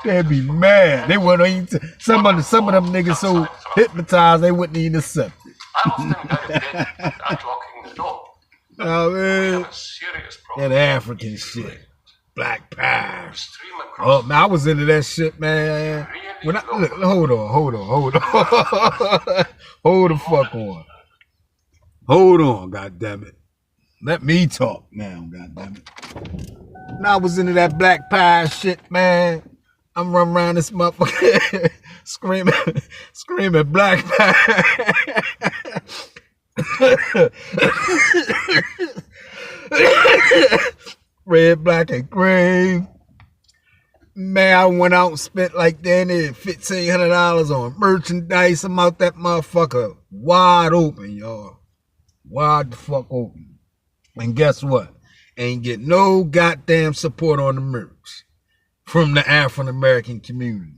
They'd be mad. They wouldn't even. Some of them niggas so hypnotized they wouldn't even accept it. I often go to bed without locking the door. Oh man, that African shit, black power. Oh man, I was into that shit, man. When I look, hold on, hold the fuck on, hold on, goddamn it. Let me talk now, goddamn it. When I was into that black power shit, man, I'm running around this motherfucker screaming black power. Red, black, and green. Man, I went out and spent like $1,500 on merchandise. I'm out that motherfucker wide open, y'all. Wide the fuck open. And guess what? Ain't get no goddamn support on the merch from the African American community.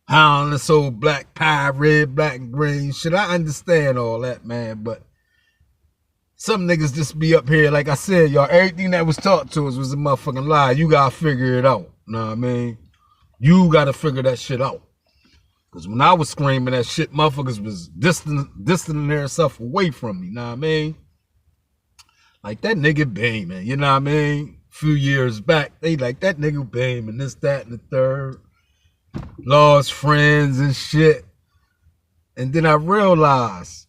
How this old black pie, red, black, and green shit. I understand all that, man, but some niggas just be up here, like I said, y'all, everything that was taught to us was a motherfucking lie. You gotta figure it out. Know what I mean? You gotta figure that shit out. Because when I was screaming that shit, motherfuckers was distancing themselves away from me. Know what I mean? Like that nigga Beeman, you know what I mean? A few years back, they like that nigga Beeman, this, that, and the third. Lost friends and shit. And then I realized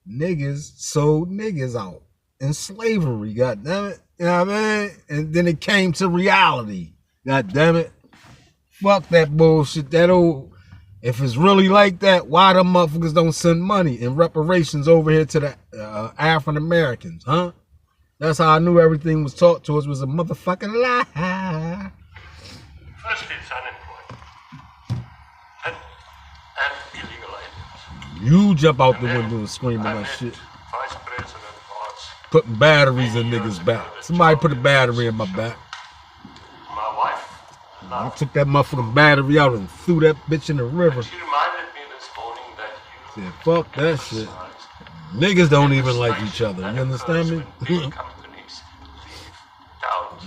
niggas sold niggas out in slavery, goddammit. You know what I mean? And then it came to reality, goddammit. Fuck that bullshit. That old, if it's really like that, why them motherfuckers don't send money in reparations over here to the African Americans, huh? That's how I knew everything was taught to us was a motherfucking lie. First it's unemployment and illegal aliens. You jump out the window and scream that shit. Vice President Watts. Putting batteries in niggas' back. Somebody put a battery in my back. My wife. I took that motherfucking battery out and threw that bitch in the river. She reminded me this morning that you said, fuck that shit. Niggas don't even like each other. You understand me?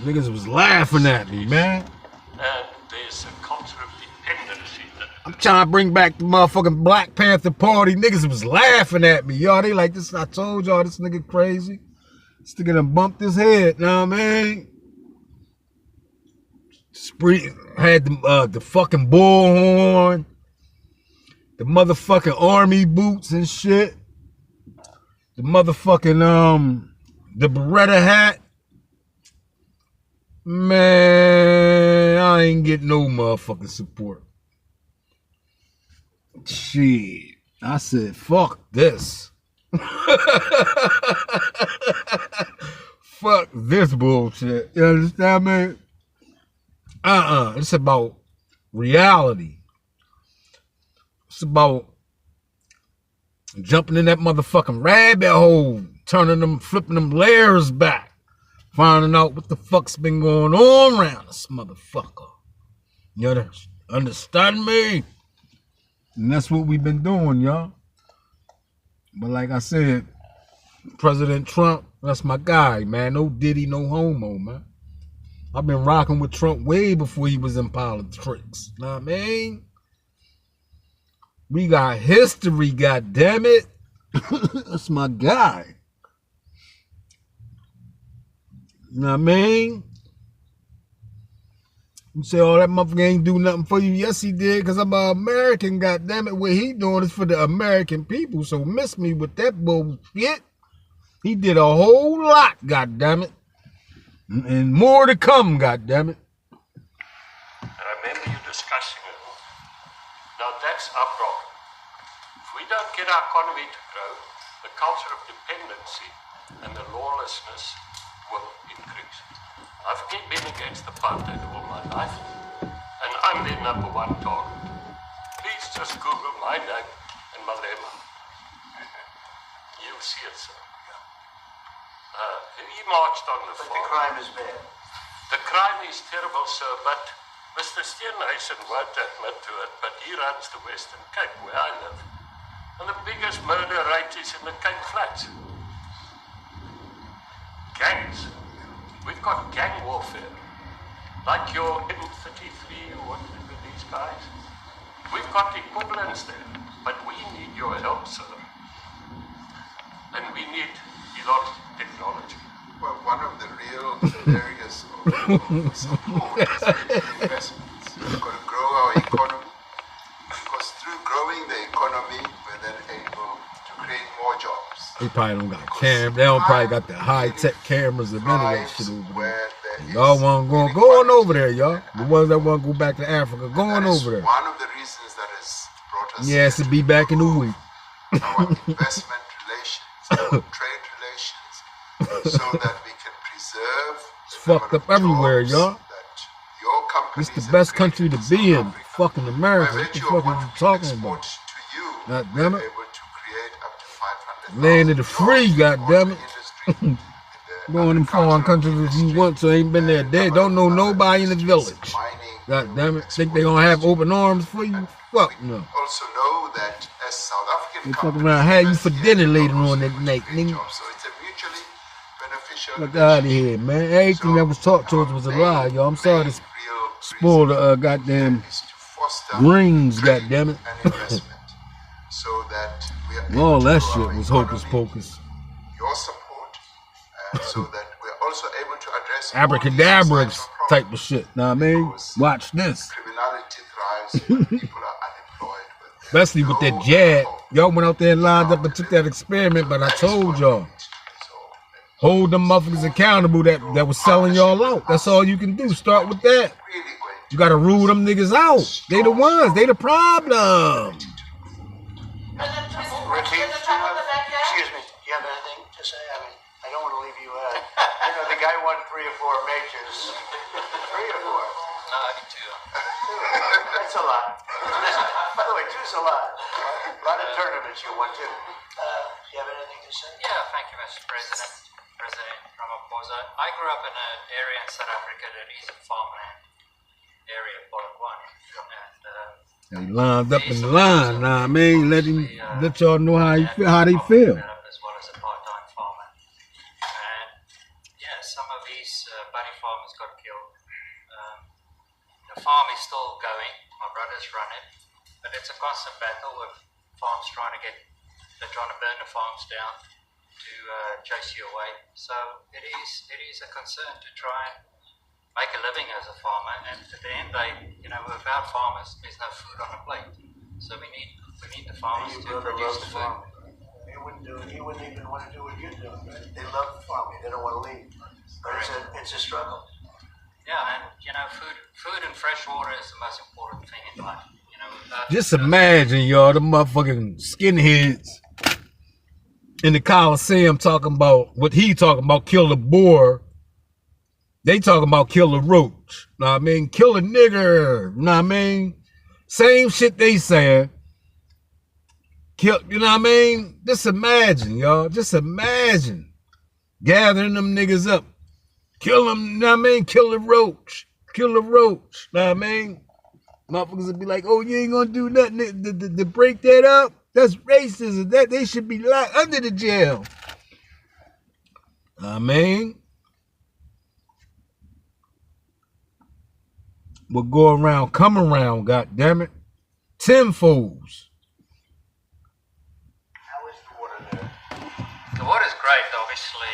Niggas was laughing at me, man. And there's a culture of dependency. I'm trying to bring back the motherfucking Black Panther Party. Niggas was laughing at me, y'all. They like this. I told y'all this nigga crazy. This nigga done bumped his head. Know what I mean? Had the fucking bullhorn, the motherfucking army boots and shit, the motherfucking the Beretta hat. Man, I ain't getting no motherfucking support. Shit, I said fuck this. Fuck this bullshit. You understand me? It's about reality. It's about jumping in that motherfucking rabbit hole, flipping them layers back, finding out what the fuck's been going on around this motherfucker. You understand me? And that's what we've been doing, y'all. But like I said, President Trump, that's my guy, man. No diddy, no homo, man. I've been rocking with Trump way before he was in politics. Know what I mean? We got history, goddammit. That's my guy. Know what I mean? You say, oh, that motherfucker ain't do nothing for you. Yes, he did, because I'm an American, goddammit. What he doing is for the American people, so miss me with that bullshit. He did a whole lot, goddammit. And more to come, goddammit. I remember you discussing it. Now that's our problem. If we don't get our economy to grow, the culture of dependency and the lawlessness will increase. I've been against apartheid all my life, and I'm their #1 target. Please just Google my name and Malema. You'll see it, sir. He marched on the farm. The crime is bad. The crime is terrible, sir, but Mr. Steenhuisen won't admit to it, but he runs the Western Cape, where I live. And the biggest murder rate is in the Cape Flats. Gangs. We've got gang warfare. Like your M33 or whatever these guys. We've got equivalents there, but we need your help, sir. And we need a lot of technology. Well, one of the real areas of support is investments. We've got to grow our economy, because through growing the economy, we're then able to create more jobs. They probably don't got cameras. They don't probably got the high-tech cameras and none of that shit over there. Y'all want to go on over there, y'all. The ones that want to go back to Africa, go on over there. One of the reasons that has brought us Yes, to be back in the week. our investment relations, our trade relations, so that we can preserve. It's fucked up everywhere, y'all. It's the best country to be in. Fucking America. What the fuck are you talking about? God damn it. Land of the free, god damn it. Go in them foreign countries if you want to, ain't been there dead. Don't know nobody in the village. God damn it. Think they gonna have open arms for you? Fuck no. Also know that as South African They fucking around have you for dinner later on that night, nigga. so it's a mutually beneficial. Fuck out of here, man. Everything that was taught to us was a lie, y'all. I'm sorry to spoil the goddamn greens, goddamn it. So that we are All that shit was hocus pocus. your support, so that we're also able to address Abracadabra type of shit. Know what I mean? Watch this. criminality thrives when people are unemployed. Especially with that jab. Y'all went out there and lined up and took that experiment, but I told y'all. Hold them motherfuckers accountable that was selling y'all out. That's all you can do. Start with that. You gotta rule them niggas out. They the ones. They the problem. Ricky, excuse me, do you have anything to say? I mean, I don't want to leave you out. You know, the guy won 3 or 4 majors. 3 or 4? No, I think 2. That's a lot. By the way, 2's a lot. A lot of tournaments you won too. Do you have anything to say? Yeah, thank you, Mr. President. President Ramaphosa. I grew up in an area in South Africa that is a farmland area, Polokwane. And They lined up in the line, know what I mean? Let y'all know how they feel. as well as a part-time farmer. And yeah, some of these buddy farmers got killed. The farm is still going. My brothers run it, but it's a constant battle with farms they're trying to burn the farms down to chase you away. So it is a concern to try and make a living as a farmer, and at the end without farmers there's no food on the plate. So we need the farmers to produce the food. He wouldn't even want to do what you're doing, right? They love farming, they don't want to leave. But it's a struggle. Yeah, and food and fresh water is the most important thing in life. Just imagine, y'all, the motherfucking skinheads in the Coliseum talking about what he talking about, kill the boar. They talking about kill a roach. Know what I mean? Kill a nigger. Know what I mean? Same shit they saying. Kill, you know what I mean? Just imagine, y'all. Just imagine gathering them niggas up. Kill them, you know what I mean? Kill the roach. Kill the roach. Know what I mean? Motherfuckers would be like, oh, you ain't gonna do nothing to break that up? That's racism. That they should be locked under the jail. Know what I mean? We'll go around, come around, goddammit. Tenfolds. How is the water there? The water's great, obviously.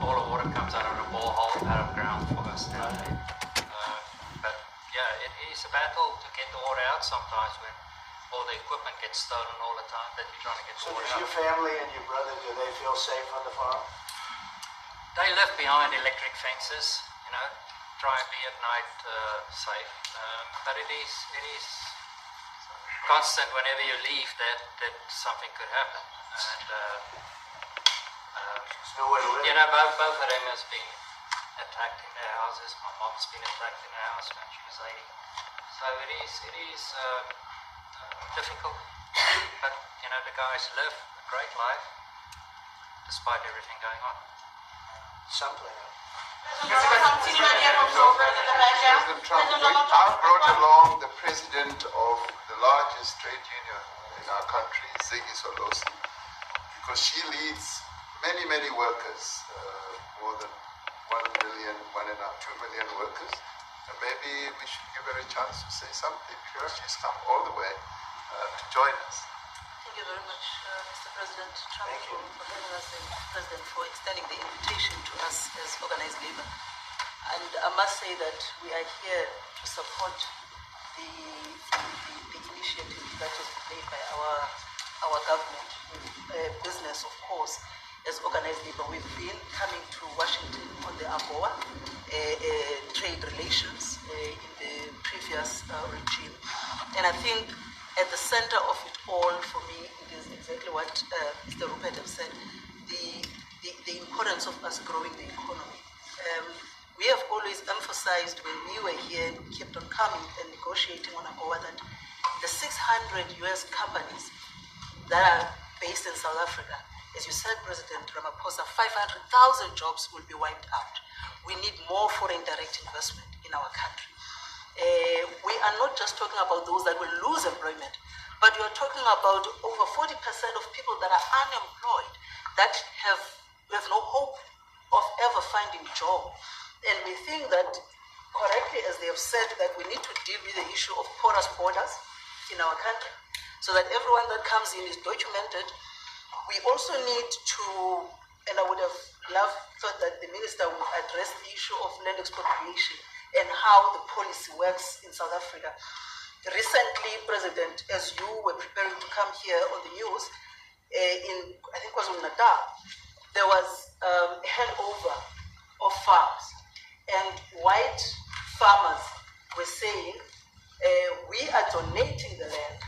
All the water comes out of the borehole, out of ground for us now. But yeah, it is a battle to get the water out sometimes when all the equipment gets stolen all the time that you're trying to get the So water does out. your family and your brother, do they feel safe on the farm? They live behind electric fences, you know, try and be at night safe. But it is constant whenever you leave that something could happen. And nowhere to live. you know, both of them has been attacked in their houses. My mom's been attacked in her house when she was 80. So it is difficult. But you know, the guys live a great life despite everything going on. Something. President Trump, I've brought along the president of the largest trade union in our country, Ziggy Solosi, because she leads many, many workers, more than 1 million, 1.5, 2 million workers. And maybe we should give her a chance to say something, because she's come all the way to join us. Thank you very much, Mr. President Trump, for having us, and President, for extending the invitation to us as organized labor. And I must say that we are here to support the initiative that was made by our government, business, of course. As organized labor, we've been coming to Washington on the AGOA trade relations in the previous regime. And I think at the center of it all, for me, it is exactly what Mr. Rupert has said, the importance of us growing the economy. We have always emphasized when we were here, we kept on coming and negotiating on AGOA, that the 600 US companies that are based in South Africa, as you said, President Ramaphosa, 500,000 jobs will be wiped out. We need more foreign direct investment in our country. We are not just talking about those that will lose employment, but we are talking about over 40% of people that are unemployed, that have no hope of ever finding a job. And we think that, correctly, as they have said, that we need to deal with the issue of porous borders in our country, so that everyone that comes in is documented. We also need to, and I would have thought that the minister would address the issue of land expropriation and how the policy works in South Africa. Recently, President, as you were preparing to come here on the news, in, I think it was in Natal, there was a handover of farms, and white farmers were saying, we are donating the land,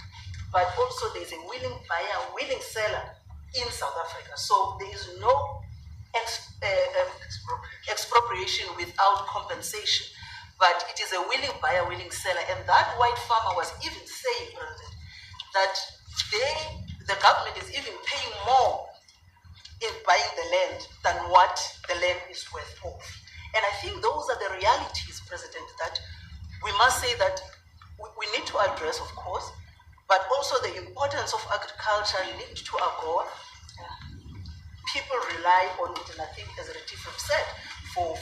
but also there's a willing buyer, willing seller in South Africa. So there is no expropriation without compensation, but it is a willing buyer, willing seller. And that white farmer was even saying, President, that the government is even paying more in buying the land than what the land is worth of. And I think those are the realities, President, that we must say that we need to address, of course, but also the importance of agriculture linked to AGOA. People rely on it, and I think, as Retief said, for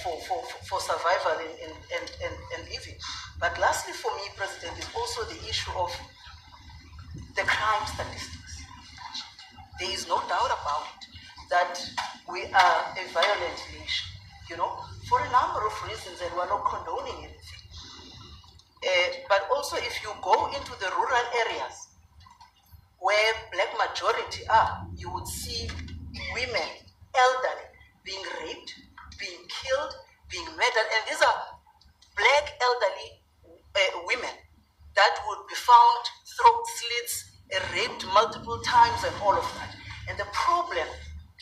survival and living. But lastly, for me, President, is also the issue of the crime statistics. There is no doubt about it that we are a violent nation, you know, for a number of reasons, and we're not condoning anything. But also, if you go into the rural areas where black majority are, you would see women, elderly, being raped, being killed, being murdered, and these are black elderly women that would be found throat slits, raped multiple times, and all of that. And the problem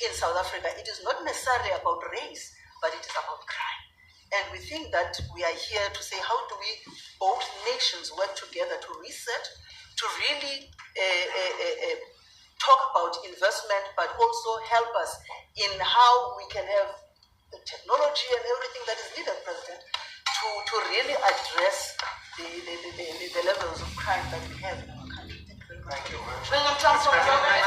in South Africa, it is not necessarily about race, but it is about crime. And we think that we are here to say, how do we, both nations, work together to reset, to really talk about investment, but also help us in how we can have the technology and everything that is needed, President, to really address the levels of crime that we have in our country. Thank you very much. President Trump, genocide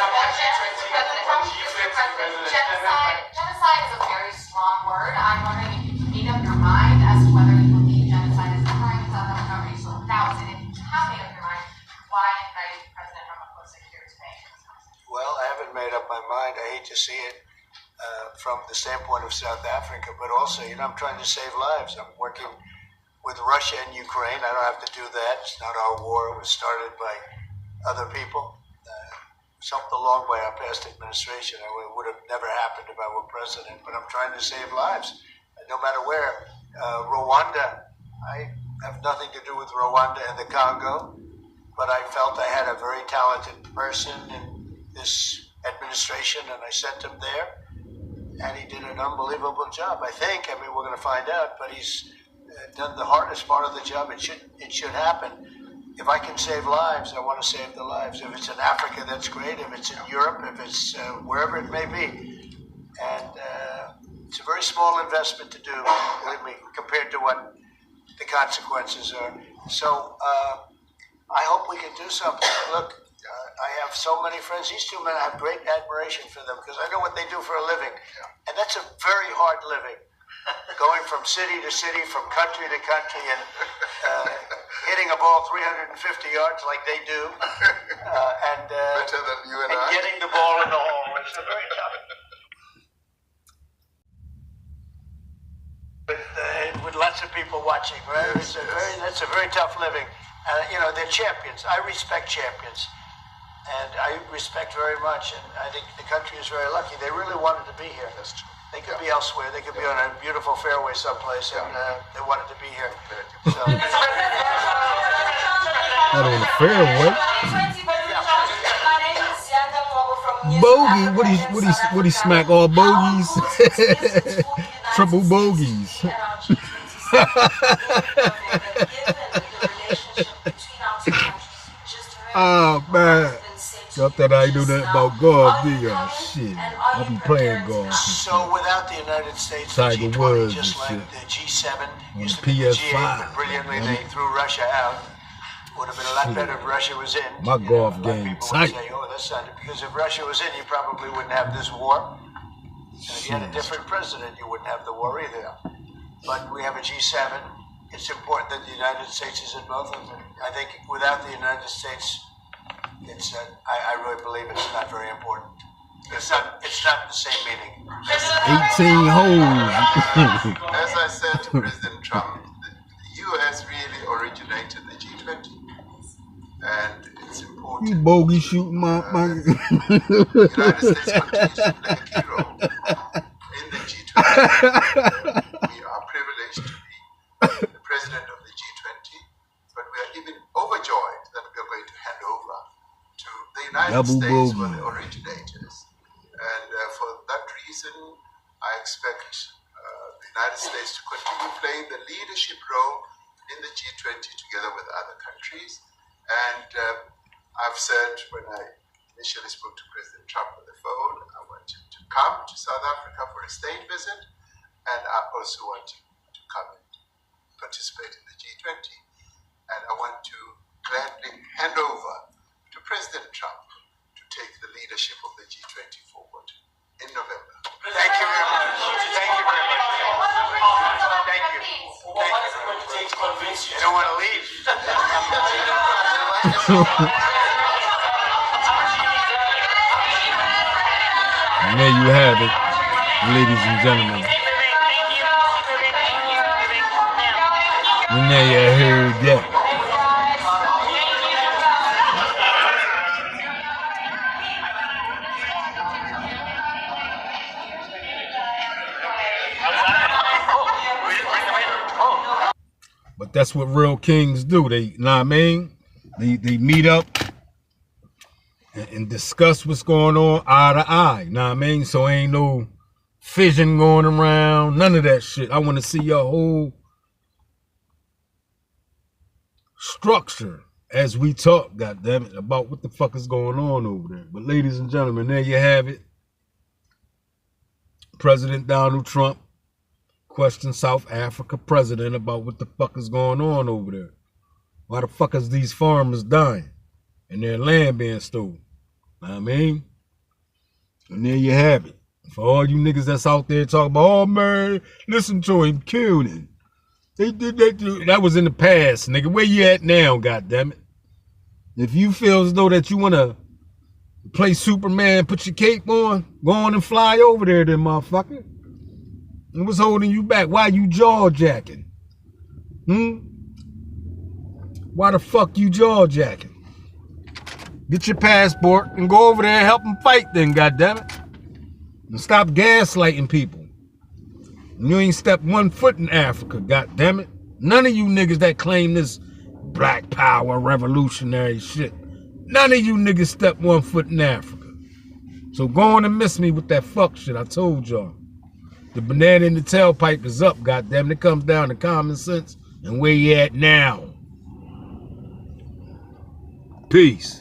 is a very strong word. I'm wondering if you can make up your mind as to whether you believe genocide is occurring in South Africa or you still doubt it. If you have made up your mind, why invite President Ramaphosa here today? Well, I haven't made up my mind. I hate to see it. from the standpoint of South Africa, but also, I'm trying to save lives. I'm working with Russia and Ukraine. I don't have to do that. It's not our war. It was started by other people. Something along by our past administration. It would have never happened if I were president, but I'm trying to save lives, no matter where. Rwanda, I have nothing to do with Rwanda and the Congo, but I felt I had a very talented person in this administration, and I sent him there, and he did an unbelievable job, I think. I mean, we're going to find out, but he's done the hardest part of the job. It should happen. If I can save lives, I want to save the lives. If it's in Africa, that's great. If it's in Europe, if it's wherever it may be. And it's a very small investment to do, believe me, compared to what the consequences are. So I hope we can do something. Look, I have so many friends. These two men, I have great admiration for them because I know what they do for a living. And that's a very hard living. Going from city to city, from country to country, and hitting a ball 350 yards like they do, and better than you and I. Getting the ball in the hole. It's a very tough. With lots of people watching, right? Yes, that's a very tough living. They're champions. I respect champions, and I respect very much. And I think the country is very lucky. They really wanted to be here. That's true. They could be elsewhere. They could be on a beautiful fairway someplace, and they wanted to be here. So. Not on the fairway. Bogey? What he smack all bogeys? Triple bogeys. Oh man. Y'all thought I knew nothing about golf, do y'all? Shit. I'll be playing golf. So without the United States, Tiger the G20, Woods just like and the G7, on used the to be the PS5. G8, but brilliantly they threw Russia out. Would have been a lot better if Russia was in. My golf game tight. Say, oh, that's not it. Because if Russia was in, you probably wouldn't have this war. And if you had a different president, you wouldn't have the war either. But we have a G7. It's important that the United States is in both of them. I think without the United States, I really believe it's not very important. It's not the same meaning. 18 holes. As I said to President Trump, the U.S. really originated the G20. And it's important. You bogey shooting my the United States continues to play a key role in the G20. We are privileged to be the president of the G20, but we are even overjoyed that we are going to hand over to the United States were the originators. And for that reason, I expect the United States to continue playing the leadership role in the G20 together with other countries. And I've said when I initially spoke to President Trump on the phone, I want him to come to South Africa for a state visit, and I also want him to come and participate in the G20. And I want to gladly hand over to President Trump to take the leadership of the G20 forward in November. Thank you very much. Thank you very much. Thank you. What is it going to take to convince you? You don't want to leave. And there you have it, ladies and gentlemen. And there you heard that. But that's what real kings do. They, you know what I mean? They meet up and discuss what's going on eye to eye. You know what I mean? So ain't no fission going around, none of that shit. I want to see your whole structure as we talk, goddammit, about what the fuck is going on over there. But ladies and gentlemen, there you have it. President Donald Trump questioned South Africa president about what the fuck is going on over there. Why the fuck is these farmers dying and their land being stolen? Know what I mean? And there you have it. For all you niggas that's out there talking about, oh man, listen to him, killed him. That was in the past, nigga. Where you at now, goddammit? If you feel as though that you want to Play Superman, put your cape on, go on and fly over there then, motherfucker. And what's holding you back? Why you jaw-jacking? Why the fuck you jaw-jacking? Get your passport and go over there and help them fight then, goddammit. And stop gaslighting people. You ain't stepped 1 foot in Africa, goddammit. None of you niggas that claim this black power revolutionary shit. None of you niggas stepped 1 foot in Africa. So go on and miss me with that fuck shit. I told y'all. The banana in the tailpipe is up, goddammit. It comes down to common sense and where you at now. Peace.